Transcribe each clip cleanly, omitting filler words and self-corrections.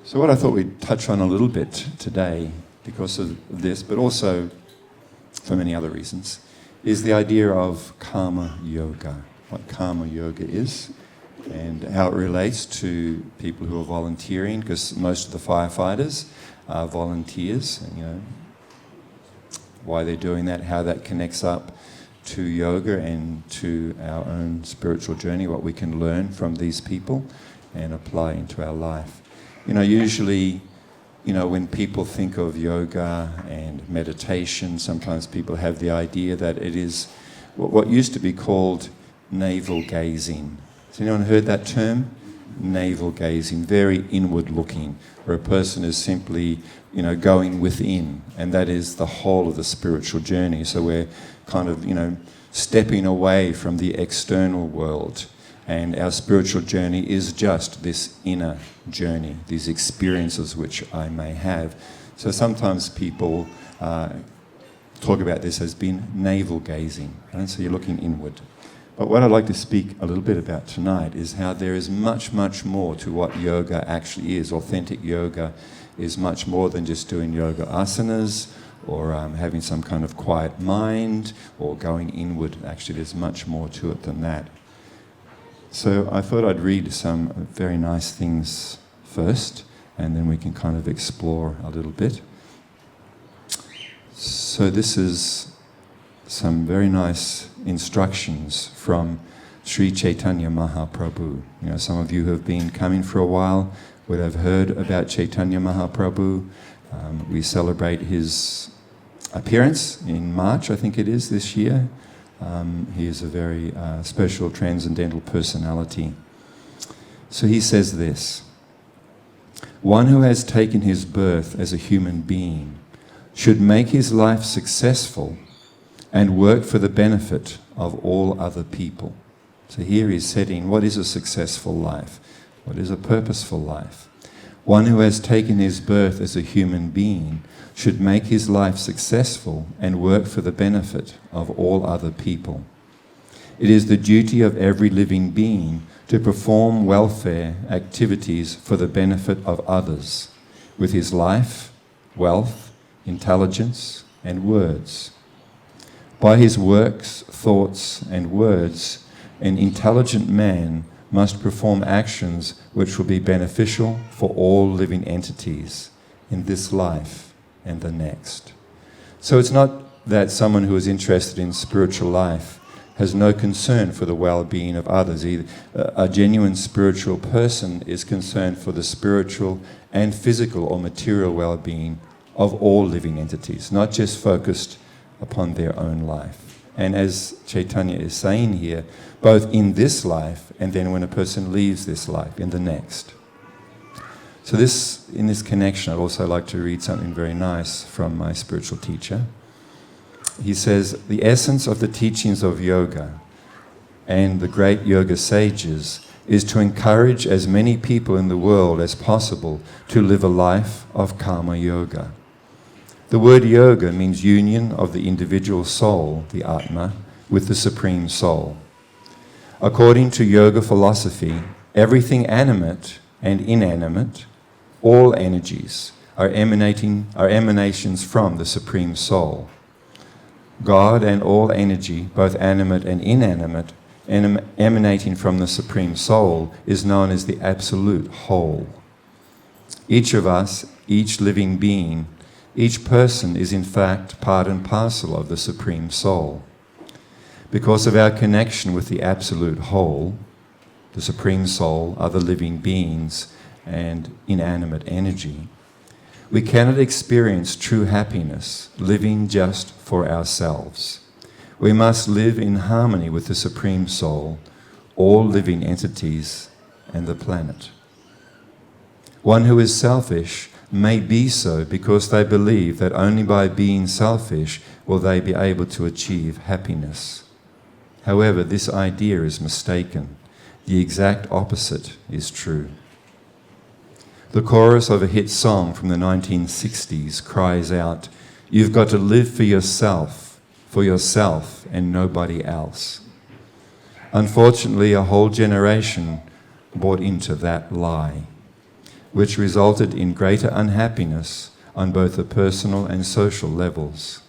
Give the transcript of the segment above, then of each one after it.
So what I thought we'd touch on a little bit today, because of this, but also for many other reasons, is the idea of karma yoga, what karma yoga is, and how it relates to people who are volunteering, because most of the firefighters are volunteers, and, why they're doing that, how that connects up to yoga and to our own spiritual journey, what we can learn from these people and apply into our life. Usually, when people think of yoga and meditation, sometimes people have the idea that it is what used to be called navel gazing. Has anyone heard that term? Navel gazing, very inward looking, where a person is simply, going within, and that is the whole of the spiritual journey. So we're kind of, stepping away from the external world, and our spiritual journey is just this inner journey, these experiences which I may have. So sometimes people talk about this as being navel gazing, right? So you're looking inward. But what I'd like to speak a little bit about tonight is how there is much, much more to what yoga actually is. Authentic yoga is much more than just doing yoga asanas or having some kind of quiet mind or going inward. Actually, there's much more to it than that. So I thought I'd read some very nice things first, and then we can kind of explore a little bit. So this is some very nice instructions from Sri Chaitanya Mahaprabhu. Some of you who have been coming for a while would have heard about Chaitanya Mahaprabhu. We celebrate his appearance in March, I think it is, this year. He is a very special transcendental personality. So he says this: one who has taken his birth as a human being should make his life successful and work for the benefit of all other people. So here he's setting what is a successful life, what is a purposeful life. One who has taken his birth as a human being should make his life successful and work for the benefit of all other people. It is the duty of every living being to perform welfare activities for the benefit of others with his life, wealth, intelligence, and words. By his works, thoughts, and words, an intelligent man must perform actions which will be beneficial for all living entities in this life and the next. So it's not that someone who is interested in spiritual life has no concern for the well-being of others either. A genuine spiritual person is concerned for the spiritual and physical or material well-being of all living entities, not just focused upon their own life. And as Chaitanya is saying here, both in this life and then when a person leaves this life, in the next. So in this connection, I'd also like to read something very nice from my spiritual teacher. He says, the essence of the teachings of yoga and the great yoga sages is to encourage as many people in the world as possible to live a life of karma yoga. The word yoga means union of the individual soul, the Atma, with the Supreme Soul. According to yoga philosophy, everything animate and inanimate, all energies, are emanations from the Supreme Soul. God and all energy, both animate and inanimate, emanating from the Supreme Soul, is known as the Absolute Whole. Each of us, each living being, each person is in fact part and parcel of the Supreme Soul. Because of our connection with the Absolute Whole, the Supreme Soul, other living beings, and inanimate energy, we cannot experience true happiness living just for ourselves. We must live in harmony with the Supreme Soul, all living entities, and the planet. One who is selfish may be so because they believe that only by being selfish will they be able to achieve happiness. However, this idea is mistaken. The exact opposite is true. The chorus of a hit song from the 1960s cries out, "You've got to live for yourself and nobody else." Unfortunately, a whole generation bought into that lie. which resulted in greater unhappiness on both the personal and social levels.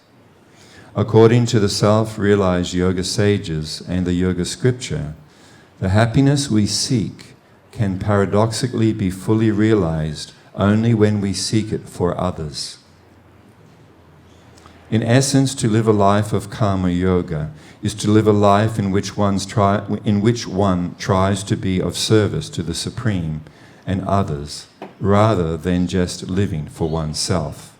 According to the self-realized yoga sages and the yoga scripture, the happiness we seek can paradoxically be fully realized only when we seek it for others. In essence, to live a life of karma yoga is to live a life in which one tries to be of service to the Supreme and others, rather than just living for oneself.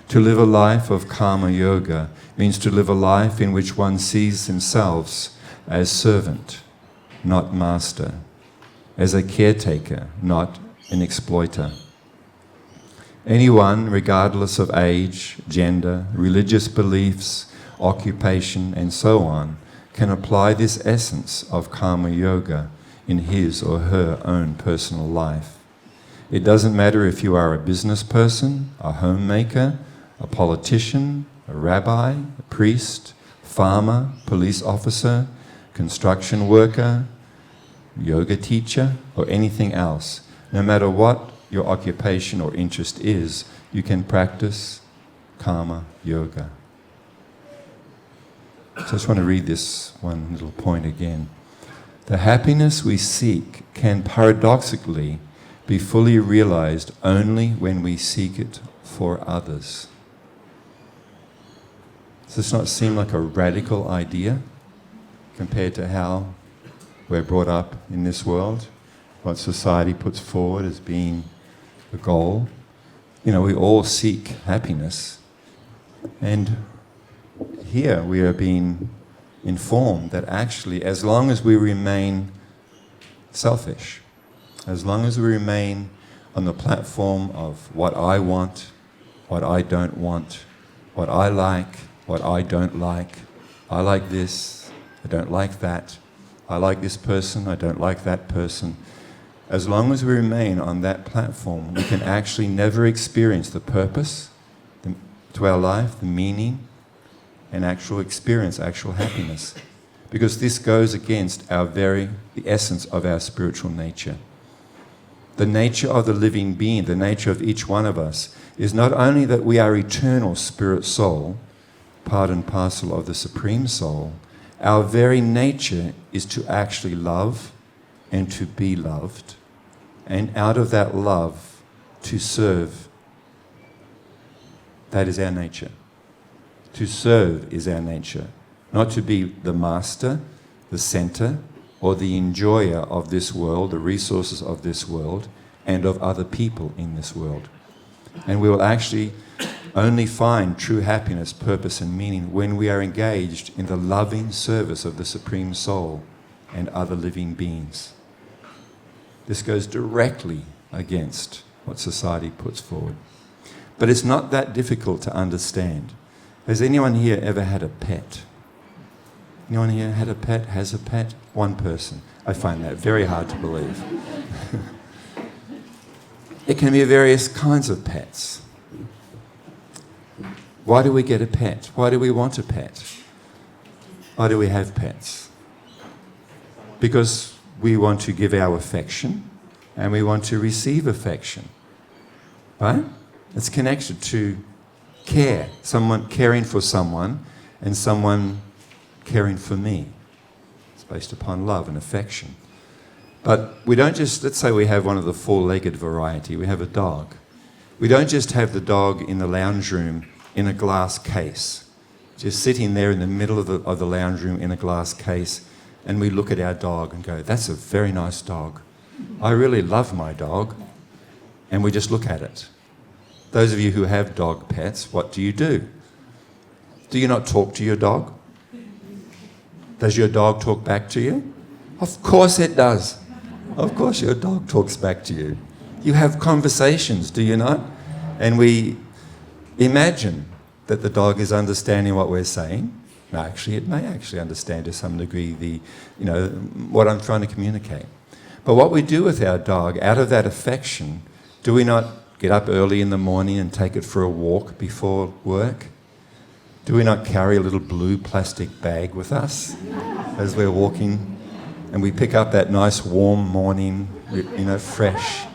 To live a life of karma yoga means to live a life in which one sees themselves as servant, not master, as a caretaker, not an exploiter. Anyone, regardless of age, gender, religious beliefs, occupation, and so on, can apply this essence of karma yoga in his or her own personal life. It doesn't matter if you are a business person, a homemaker, a politician, a rabbi, a priest, farmer, police officer, construction worker, yoga teacher, or anything else. No matter what your occupation or interest is, you can practice karma yoga. So I just want to read this one little point again. The happiness we seek can paradoxically be fully realized only when we seek it for others. Does this not seem like a radical idea compared to how we're brought up in this world? What society puts forward as being the goal? You know, we all seek happiness. And here we are being informed that actually, as long as we remain selfish, as long as we remain on the platform of what I want, what I don't want, what I like, what I don't like, I like this, I don't like that, I like this person, I don't like that person. As long as we remain on that platform, we can actually never experience the purpose to our life, the meaning, and actual experience, actual happiness. Because this goes against the essence of our spiritual nature. The nature of the living being, the nature of each one of us, is not only that we are eternal spirit soul, part and parcel of the Supreme Soul, our very nature is to actually love and to be loved, and out of that love, to serve. That is our nature. To serve is our nature, not to be the master, the center, or the enjoyer of this world, the resources of this world, and of other people in this world. And we will actually only find true happiness, purpose, and meaning when we are engaged in the loving service of the Supreme Soul and other living beings. This goes directly against what society puts forward. But it's not that difficult to understand. Has anyone here ever had a pet? Anyone here had a pet, has a pet? One person. I find that very hard to believe. It can be various kinds of pets. Why do we get a pet? Why do we want a pet? Why do we have pets? Because we want to give our affection and we want to receive affection. Right? It's connected to care. Someone caring for someone and someone caring for me. It's based upon love and affection. But we don't just, let's say we have one of the four-legged variety. We have a dog. We don't just have the dog in the lounge room in a glass case, just sitting there in the middle of the lounge room in a glass case, and we look at our dog and go, that's a very nice dog. I really love my dog. And we just look at it. Those of you who have dog pets, what do? Do you not talk to your dog? Does your dog talk back to you? Of course it does. Of course your dog talks back to you. You have conversations, do you not? And we imagine that the dog is understanding what we're saying. No, actually, it may actually understand to some degree what I'm trying to communicate. But what we do with our dog, out of that affection, do we not get up early in the morning and take it for a walk before work? Do we not carry a little blue plastic bag with us as we're walking? And we pick up that nice warm morning, fresh.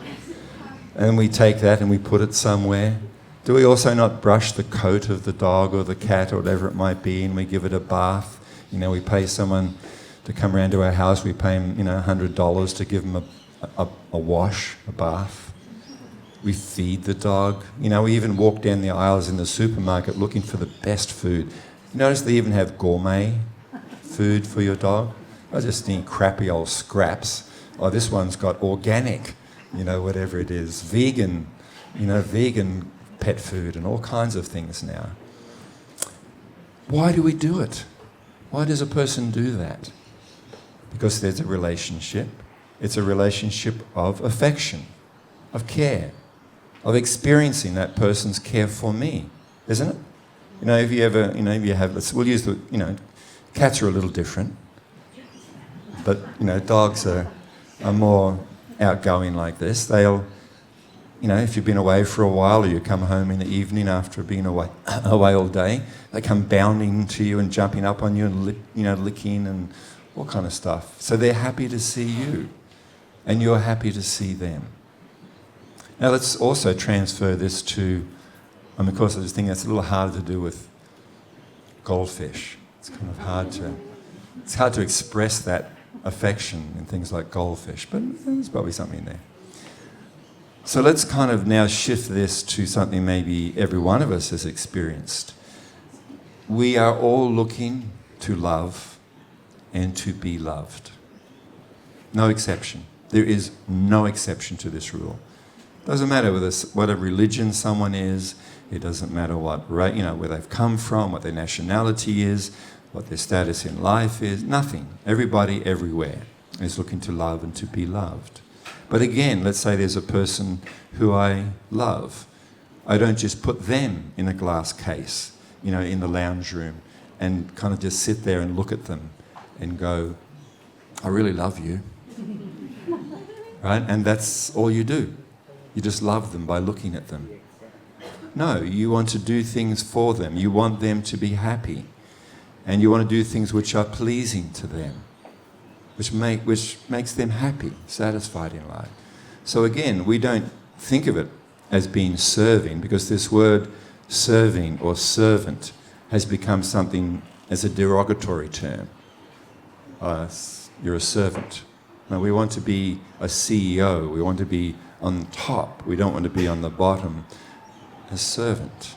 And we take that and we put it somewhere. Do we also not brush the coat of the dog or the cat or whatever it might be, and we give it a bath? You know, we pay someone to come around to our house, we pay them, $100 to give them a wash, a bath. We feed the dog. We even walk down the aisles in the supermarket looking for the best food. You notice they even have gourmet food for your dog? I just think crappy old scraps. Oh, this one's got organic, whatever it is, vegan, vegan pet food and all kinds of things now. Why do we do it? Why does a person do that? Because there's a relationship. It's a relationship of affection, of care, of experiencing that person's care for me, isn't it? If you ever, you have, we'll use the, cats are a little different, but, dogs are more outgoing like this. They'll, if you've been away for a while or you come home in the evening after being away all day, they come bounding to you and jumping up on you and licking and all kind of stuff. So they're happy to see you and you're happy to see them. Now let's also transfer this to, of course I just think that's a little harder to do with goldfish. It's kind of hard to express that affection in things like goldfish, but there's probably something there. So let's kind of now shift this to something maybe every one of us has experienced. We are all looking to love and to be loved. No exception. There is no exception to this rule. Doesn't matter what a religion someone is. It doesn't matter where they've come from, what their nationality is, what their status in life is. Nothing. Everybody, everywhere is looking to love and to be loved. But again, let's say there's a person who I love. I don't just put them in a glass case, in the lounge room and kind of just sit there and look at them and go, I really love you. Right? And that's all you do. You just love them by looking at them. No, you want to do things for them. You want them to be happy. And you want to do things which are pleasing to them, which makes them happy, satisfied in life. So again, we don't think of it as being serving, because this word serving or servant has become something as a derogatory term. You're a servant. No, we want to be a CEO. We want to be on top. We don't want to be on the bottom. A servant.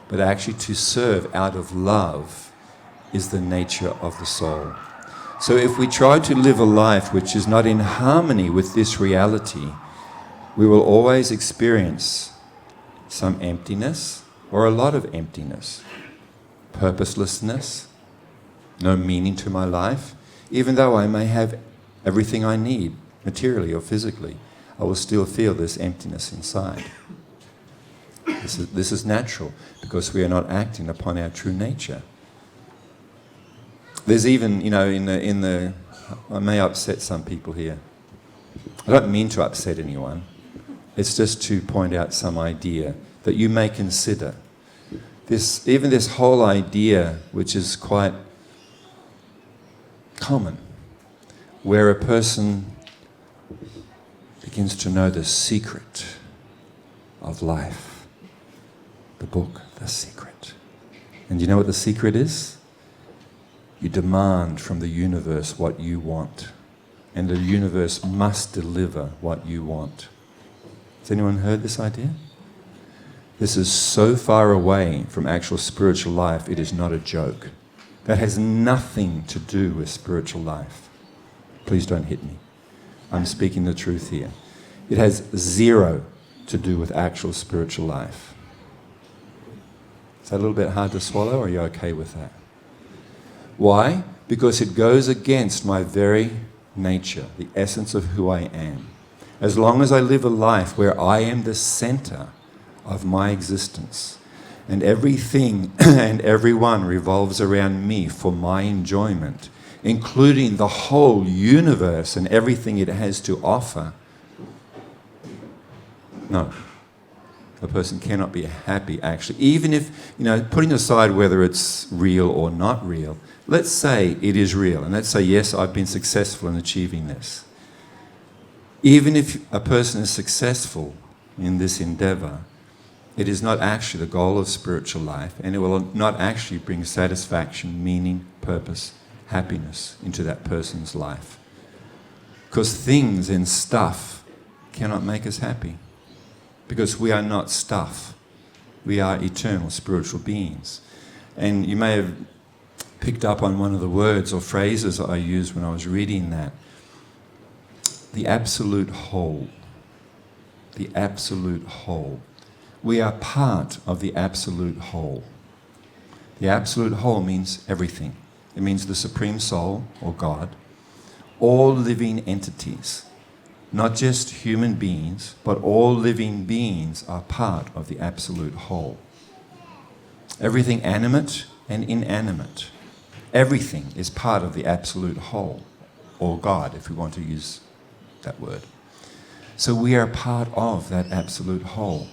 But actually to serve out of love is the nature of the soul. So if we try to live a life which is not in harmony with this reality, we will always experience some emptiness or a lot of emptiness, purposelessness, no meaning to my life. Even though I may have everything I need, materially or physically, I will still feel this emptiness inside. This is natural, because we are not acting upon our true nature. There's even, I may upset some people here. I don't mean to upset anyone. It's just to point out some idea that you may consider. Even this whole idea, which is quite common, where a person begins to know the secret of life. The book, The Secret. And you know what the secret is? You demand from the universe what you want, and the universe must deliver what you want. Has anyone heard this idea? This is so far away from actual spiritual life, it is not a joke. That has nothing to do with spiritual life. Please don't hit me. I'm speaking the truth here. It has zero to do with actual spiritual life. Is that a little bit hard to swallow, or are you okay with that? Why? Because it goes against my very nature, the essence of who I am. As long as I live a life where I am the center of my existence, and everything and everyone revolves around me for my enjoyment, including the whole universe and everything it has to offer, no. A person cannot be happy, actually. Even if, putting aside whether it's real or not real, let's say it is real, and let's say, yes, I've been successful in achieving this. Even if a person is successful, in this endeavor, it is not actually the goal of spiritual life, and it will not actually bring satisfaction, meaning, purpose, happiness into that person's life. Because things and stuff cannot make us happy. Because we are not stuff. We are eternal spiritual beings. And you may have picked up on one of the words or phrases I used when I was reading that. The absolute whole. The absolute whole. We are part of the absolute whole. The absolute whole means everything. It means the Supreme Soul, or God. All living entities, not just human beings, but all living beings are part of the absolute whole. Everything animate and inanimate, everything is part of the absolute whole, or God, if we want to use that word. So we are part of that absolute whole.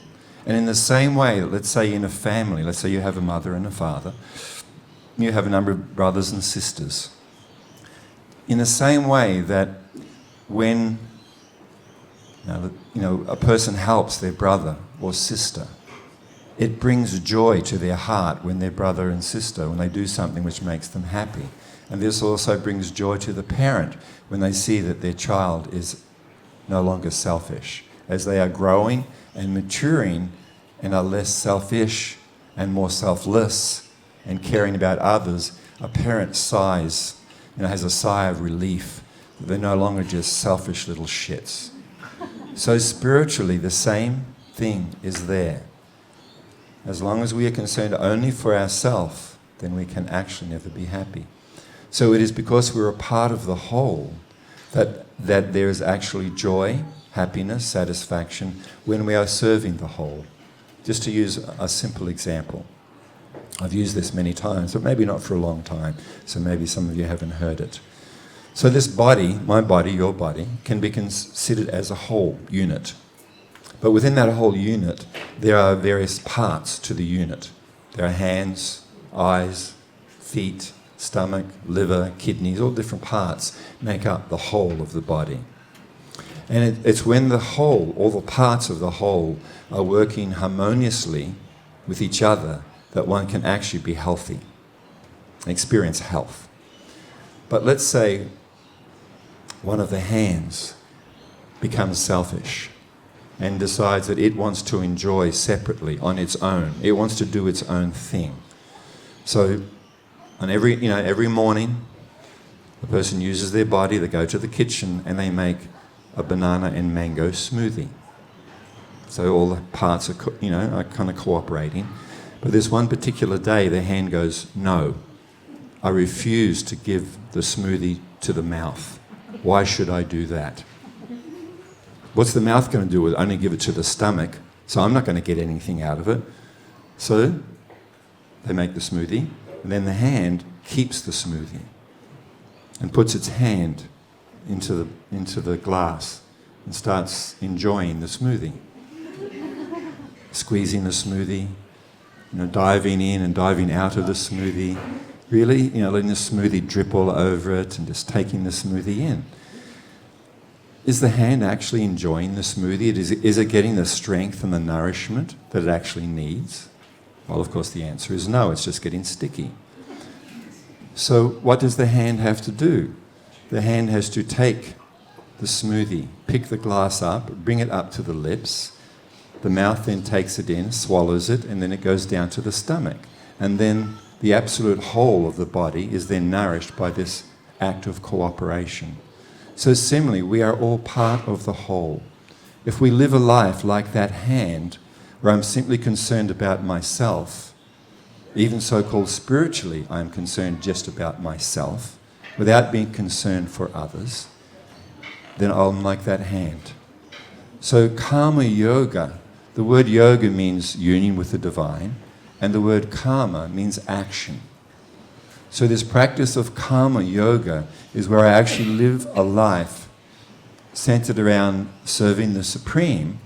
And in the same way, let's say in a family, let's say you have a mother and a father, you have a number of brothers and sisters. In the same way that when a person helps their brother or sister, it brings joy to their heart when their brother and sister, when they do something which makes them happy. And this also brings joy to the parent when they see that their child is no longer selfish. As they are growing and maturing and are less selfish and more selfless and caring about others, a parent sighs, has a sigh of relief that they're no longer just selfish little shits. So spiritually, the same thing is there. As long as we are concerned only for ourselves, then we can actually never be happy. So it is because we're a part of the whole that there is actually joy, happiness, satisfaction when we are serving the whole. Just to use a simple example. I've used this many times, but maybe not for a long time, so maybe some of you haven't heard it. So this body, my body, your body, can be considered as a whole unit. But within that whole unit, there are various parts to the unit. There are hands, eyes, feet, stomach, liver, kidneys, all different parts make up the whole of the body. And it's when the whole, all the parts of the whole, are working harmoniously with each other that one can actually be healthy, experience health. But let's say one of the hands becomes selfish and decides that it wants to enjoy separately on its own. It wants to do its own thing. So on every morning, the person uses their body, they go to the kitchen and they make a banana and mango smoothie. So all the parts are kind of cooperating. But there's one particular day the hand goes, no, I refuse to give the smoothie to the mouth. Why should I do that? What's the mouth going to do with it? Only give it to the stomach, so I'm not going to get anything out of it. So they make the smoothie, and then the hand keeps the smoothie and puts its hand into the glass and starts enjoying the smoothie. Squeezing the smoothie, diving in and diving out of the smoothie, really, letting the smoothie drip all over it and just taking the smoothie in. Is the hand actually enjoying the smoothie? Is it getting the strength and the nourishment that it actually needs? Well, of course, the answer is no, it's just getting sticky. So what does the hand have to do? The hand has to take the smoothie, pick the glass up, bring it up to the lips. The mouth then takes it in, swallows it, and then it goes down to the stomach. And then the absolute whole of the body is then nourished by this act of cooperation. So similarly, we are all part of the whole. If we live a life like that hand, where I'm simply concerned about myself, even so-called spiritually, I'm concerned just about myself, without being concerned for others, then I'm like that hand. So karma yoga, the word yoga means union with the divine, and the word karma means action. So this practice of karma yoga is where I actually live a life centered around serving the Supreme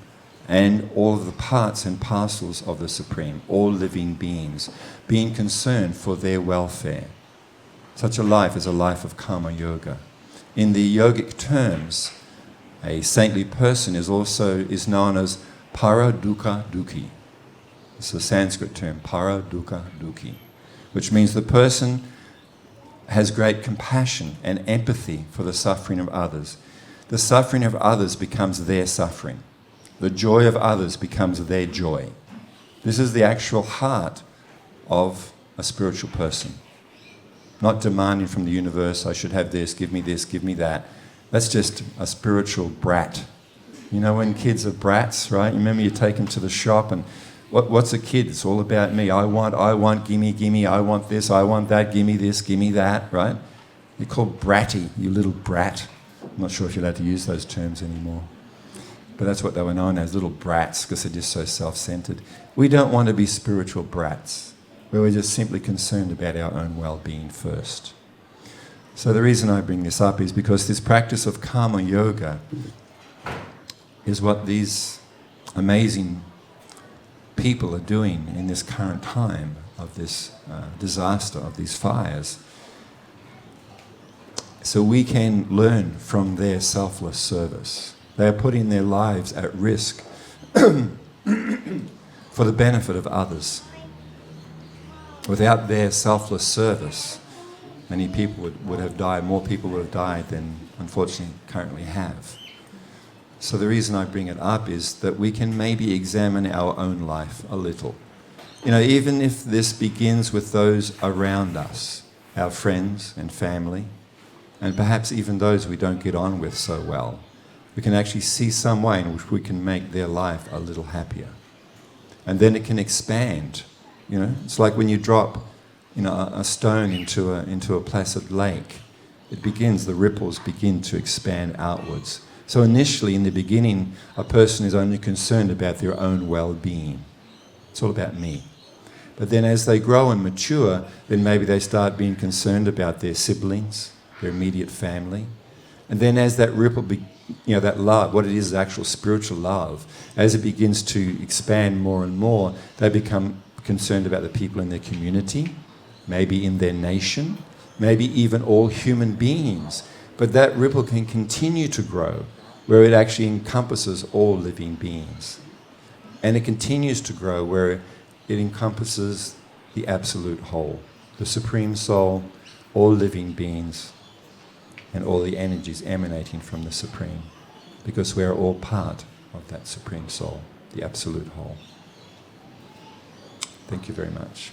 and all of the parts and parcels of the Supreme, all living beings, being concerned for their welfare. Such a life is a life of karma yoga. In the yogic terms, a saintly person is known as Para dukkha dukhi. It's a Sanskrit term, para dukkha dukhi, which means the person has great compassion and empathy for the suffering of others. The suffering of others becomes their suffering. The joy of others becomes their joy. This is the actual heart of a spiritual person. Not demanding from the universe, I should have this, give me that. That's just a spiritual brat. You know when kids are brats, right? You remember you take them to the shop and what's a kid? It's all about me. I want, gimme, I want this, I want that, gimme this, gimme that, right? You're called bratty, you little brat. I'm not sure if you're allowed to use those terms anymore. But that's what they were known as, little brats, because they're just so self-centered. We don't want to be spiritual brats, where we're just simply concerned about our own well-being first. So the reason I bring this up is because this practice of karma yoga is what these amazing people are doing in this current time of this disaster, of these fires. So we can learn from their selfless service. They are putting their lives at risk for the benefit of others. Without their selfless service, many people would have died, more people would have died than unfortunately currently have. So the reason I bring it up is that we can maybe examine our own life a little. You know, even if this begins with those around us, our friends and family, and perhaps even those we don't get on with so well, we can actually see some way in which we can make their life a little happier. And then it can expand. You know, it's like when you drop, you know, a stone into a placid lake. The ripples begin to expand outwards. So initially, in the beginning, a person is only concerned about their own well-being. It's all about me. But then as they grow and mature, then maybe they start being concerned about their siblings, their immediate family. And then as that ripple, that love, what it is, actual spiritual love, as it begins to expand more and more, they become concerned about the people in their community, maybe in their nation, maybe even all human beings. But that ripple can continue to grow, where it actually encompasses all living beings. And it continues to grow where it encompasses the absolute whole, the Supreme Soul, all living beings, and all the energies emanating from the Supreme, because we are all part of that Supreme Soul, the absolute whole. Thank you very much.